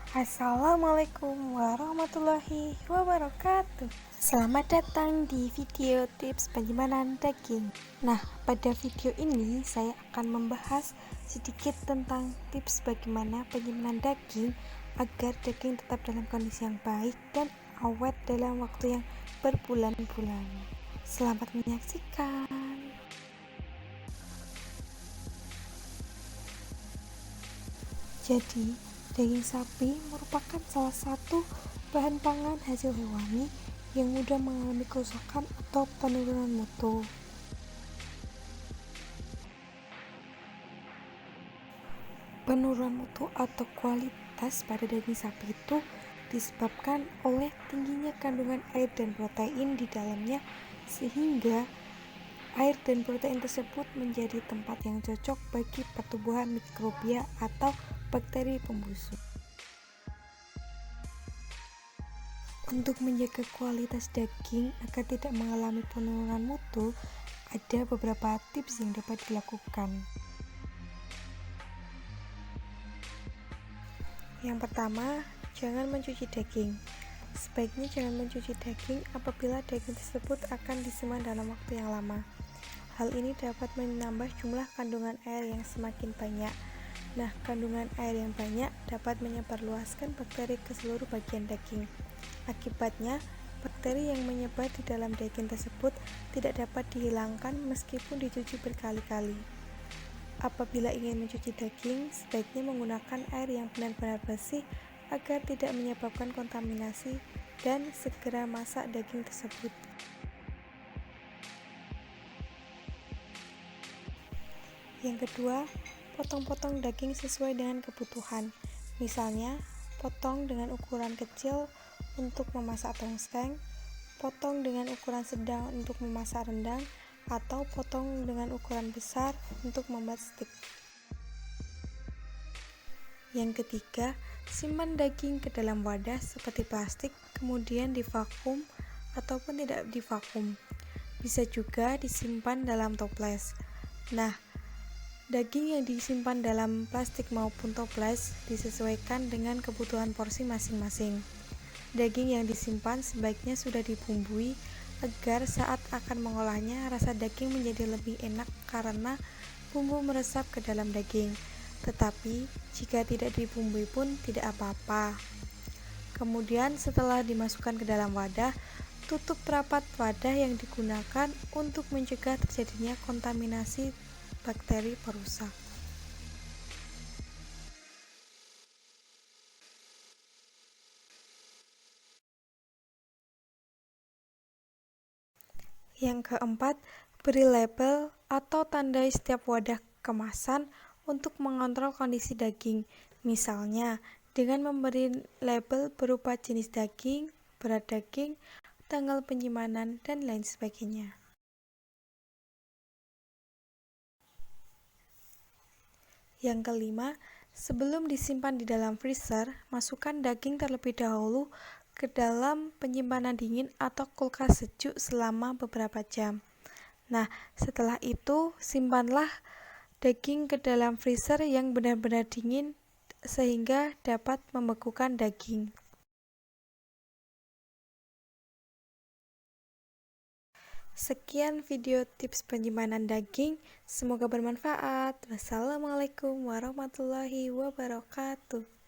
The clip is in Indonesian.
Assalamualaikum warahmatullahi wabarakatuh. Selamat datang di video tips penyimpanan daging. Nah, pada video ini saya akan membahas sedikit tentang tips bagaimana penyimpanan daging agar daging tetap dalam kondisi yang baik dan awet dalam waktu yang berbulan-bulan. Selamat menyaksikan. Jadi, daging sapi merupakan salah satu bahan pangan hasil hewani yang mudah mengalami kerusakan atau penurunan mutu. Penurunan mutu atau kualitas pada daging sapi itu disebabkan oleh tingginya kandungan air dan protein di dalamnya, sehingga air dan protein tersebut menjadi tempat yang cocok bagi pertumbuhan mikrobia atau bakteri pembusuk. Untuk menjaga kualitas daging agar tidak mengalami penurunan mutu, ada beberapa tips yang dapat dilakukan. Yang pertama, jangan mencuci daging. Sebaiknya jangan mencuci daging apabila daging tersebut akan disimpan dalam waktu yang lama. Hal ini dapat menambah jumlah kandungan air yang semakin banyak. Nah, kandungan air yang banyak dapat menyebarluaskan bakteri ke seluruh bagian daging. Akibatnya, bakteri yang menyebar di dalam daging tersebut tidak dapat dihilangkan meskipun dicuci berkali-kali. Apabila ingin mencuci daging, sebaiknya menggunakan air yang benar-benar bersih agar tidak menyebabkan kontaminasi, dan segera masak daging tersebut. Yang kedua, potong-potong daging sesuai dengan kebutuhan. Misalnya, potong dengan ukuran kecil untuk memasak tongseng, potong dengan ukuran sedang untuk memasak rendang, atau potong dengan ukuran besar untuk membuat steak. Yang ketiga, simpan daging ke dalam wadah seperti plastik, kemudian divakum ataupun tidak divakum. Bisa juga disimpan dalam toples. Nah, daging yang disimpan dalam plastik maupun toples disesuaikan dengan kebutuhan porsi masing-masing. Daging yang disimpan sebaiknya sudah dibumbui agar saat akan mengolahnya rasa daging menjadi lebih enak karena bumbu meresap ke dalam daging. Tetapi jika tidak dibumbui pun tidak apa-apa. Kemudian setelah dimasukkan ke dalam wadah, tutup rapat wadah yang digunakan untuk mencegah terjadinya kontaminasi bakteri perusak. Yang keempat, beri label atau tandai setiap wadah kemasan untuk mengontrol kondisi daging. Misalnya, dengan memberi label berupa jenis daging, berat daging, tanggal penyimpanan, dan lain sebagainya. Yang kelima, sebelum disimpan di dalam freezer, masukkan daging terlebih dahulu ke dalam penyimpanan dingin atau kulkas sejuk selama beberapa jam. Nah, setelah itu simpanlah daging ke dalam freezer yang benar-benar dingin sehingga dapat membekukan daging. Sekian video tips penyimpanan daging, semoga bermanfaat. Wassalamualaikum warahmatullahi wabarakatuh.